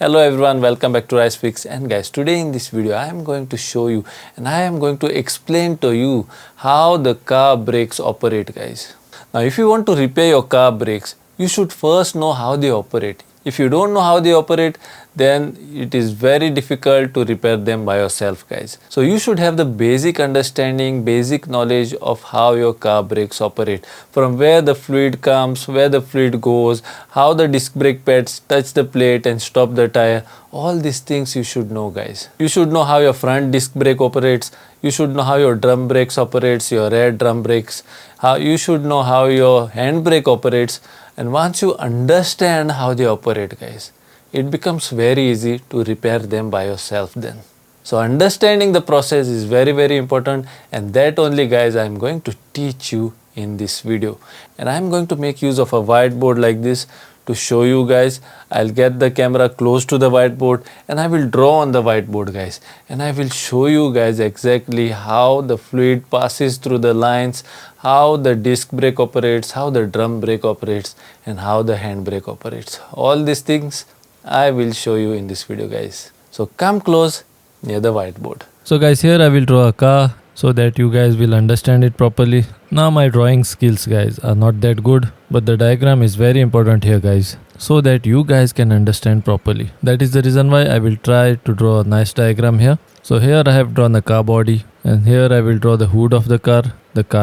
Hello everyone, welcome back to Rice Fix. And guys, today in this video I am going to show you and I am going to explain to you how the car brakes operate, guys. Now if you want to repair your car brakes, you should first know how they operate. If you don't know how they operate, then it is very difficult to repair them by yourself, guys. So you should have the basic understanding, basic knowledge of how your car brakes operate, from where the fluid comes, where the fluid goes, how the disc brake pads touch the plate and stop the tire. All these things you should know, guys. You should know how your front disc brake operates. You should know how your drum brakes operates, your rear drum brakes. You should know how your hand brake operates. And once you understand how they operate, guys, it becomes very easy to repair them by yourself then. So understanding the process is very important, and that only, guys, I am going to teach you in this video. And I am going to make use of a whiteboard like this to show you guys. I'll get the camera close to the whiteboard and I will draw on the whiteboard, guys, and I will show you guys exactly how the fluid passes through the lines, how the disc brake operates, how the drum brake operates, and how the hand brake operates. All these things I will show you in this video, guys. So come close near the whiteboard. So guys, here I will draw a car so that you guys will understand it properly. Now my drawing skills, guys, are not that good, but the diagram is very important here, guys, so that you guys can understand properly. That is the reason why I will try to draw a nice diagram here. So here I have drawn the car body, and here I will draw the hood of the car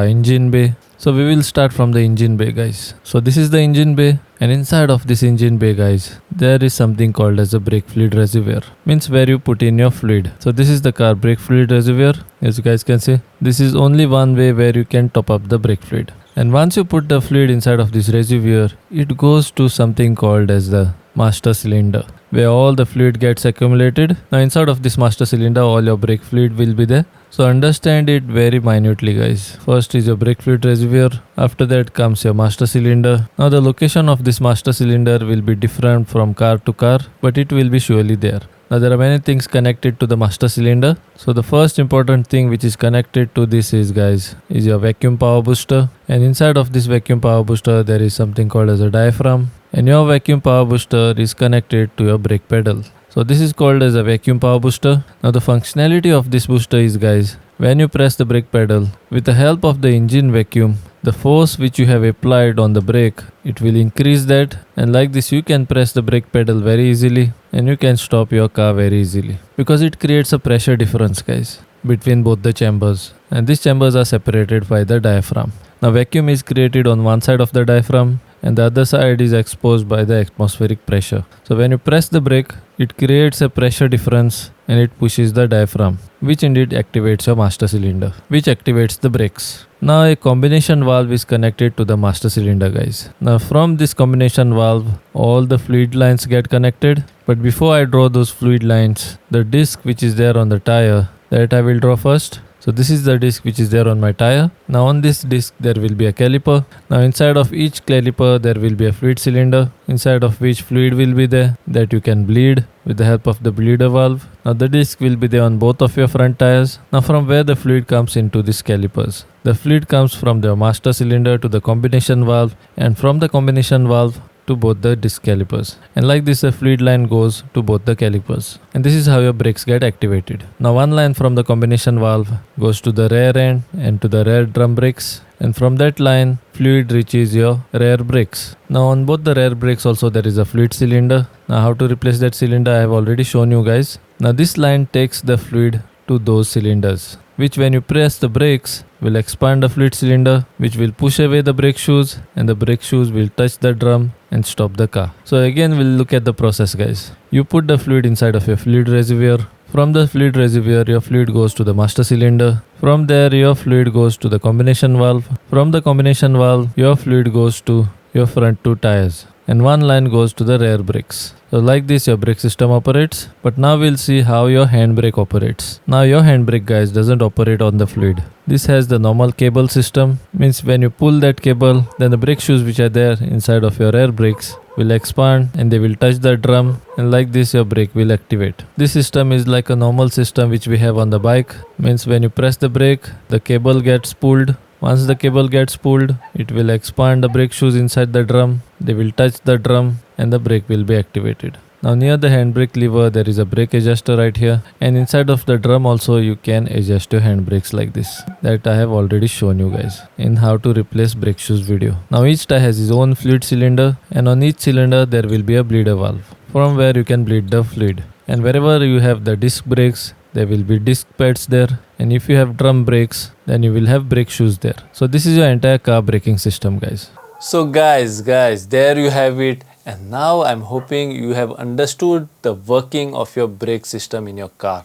engine bay. So we will start from the engine bay, guys. So this is the engine bay, and inside of this engine bay, guys, there is something called as a brake fluid reservoir, means where you put in your fluid. So this is the car brake fluid reservoir. As you guys can see, this is only one way where you can top up the brake fluid. And once you put the fluid inside of this reservoir, it goes to something called as the master cylinder, where all the fluid gets accumulated. Now inside of this master cylinder, all your brake fluid will be there. So understand it very minutely, guys. First is your brake fluid reservoir, after that comes your master cylinder. Now the location of this master cylinder will be different from car to car, but it will be surely there. Now there are many things connected to the master cylinder. So the first important thing which is connected to this is, guys, is your vacuum power booster. And inside of this vacuum power booster there is something called as a diaphragm. And your vacuum power booster is connected to your brake pedal. So this is called as a vacuum power booster. Now the functionality of this booster is, guys, when you press the brake pedal, with the help of the engine vacuum, the force which you have applied on the brake, it will increase that, and like this you can press the brake pedal very easily and you can stop your car very easily, because it creates a pressure difference, guys, between both the chambers, and these chambers are separated by the diaphragm. Now vacuum is created on one side of the diaphragm and the other side is exposed by the atmospheric pressure. So when you press the brake, it creates a pressure difference and it pushes the diaphragm, which indeed activates your master cylinder, which activates the brakes. Now a combination valve is connected to the master cylinder, guys. Now from this combination valve, all the fluid lines get connected. But before I draw those fluid lines, the disc which is there on the tire, that I will draw first. So this is the disc which is there on my tire. Now on this disc there will be a caliper. Now inside of each caliper there will be a fluid cylinder, inside of which fluid will be there that you can bleed with the help of the bleeder valve. Now the disc will be there on both of your front tires. Now from where the fluid comes into these calipers? The fluid comes from the master cylinder to the combination valve, and from the combination valve to both the disc calipers, and like this the fluid line goes to both the calipers, and this is how your brakes get activated. Now one line from the combination valve goes to the rear end and to the rear drum brakes, and from that line fluid reaches your rear brakes. Now on both the rear brakes also there is a fluid cylinder. Now how to replace that cylinder I have already shown you, guys. Now this line takes the fluid to those cylinders, which when you press the brakes will expand the fluid cylinder, which will push away the brake shoes, and the brake shoes will touch the drum and stop the car. So again we'll look at the process, guys. You put the fluid inside of your fluid reservoir. From the fluid reservoir your fluid goes to the master cylinder. From there your fluid goes to the combination valve. From the combination valve your fluid goes to your front two tires, and one line goes to the rear brakes. So like this your brake system operates. But now we'll see how your hand brake operates. Now your hand brake, guys, doesn't operate on the fluid. This has the normal cable system, means when you pull that cable, then the brake shoes which are there inside of your rear brakes will expand and they will touch the drum, and like this your brake will activate. This system is like a normal system which we have on the bike, means when you press the brake, the cable gets pulled. Once the cable gets pulled, it will expand the brake shoes inside the drum. They will touch the drum and the brake will be activated. Now near the handbrake lever there is a brake adjuster right here, and inside of the drum also you can adjust your handbrakes like this, that I have already shown you guys in how to replace brake shoes video. Now each tire has its own fluid cylinder, and on each cylinder there will be a bleeder valve from where you can bleed the fluid. And wherever you have the disc brakes, there will be disc pads there, and if you have drum brakes, then you will have brake shoes there. So this is your entire car braking system, guys. So guys, there you have it. And now I'm hoping you have understood the working of your brake system in your car.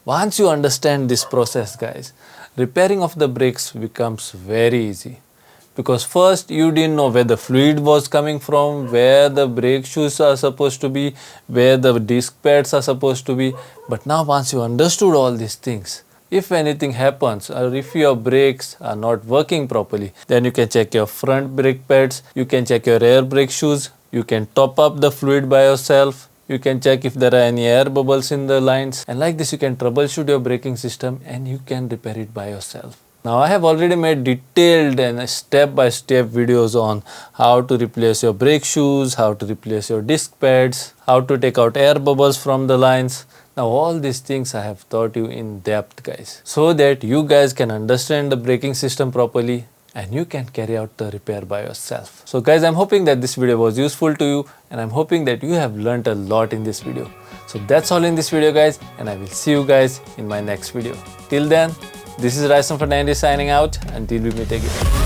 Once you understand this process, guys, repairing of the brakes becomes very easy. Because first you didn't know where the fluid was coming from, where the brake shoes are supposed to be, where the disc pads are supposed to be. But now once you understood all these things, if anything happens or if your brakes are not working properly, then you can check your front brake pads, you can check your rear brake shoes, you can top up the fluid by yourself, you can check if there are any air bubbles in the lines, and like this you can troubleshoot your braking system and you can repair it by yourself. Now I have already made detailed and step-by-step videos on how to replace your brake shoes, how to replace your disc pads, how to take out air bubbles from the lines. Now all these things I have taught you in depth, guys, so that you guys can understand the braking system properly and you can carry out the repair by yourself. So guys, I'm hoping that this video was useful to you, and I'm hoping that you have learnt a lot in this video. So that's all in this video, guys, and I will see you guys in my next video. Till then, this is Raison for 90 signing out until we meet again.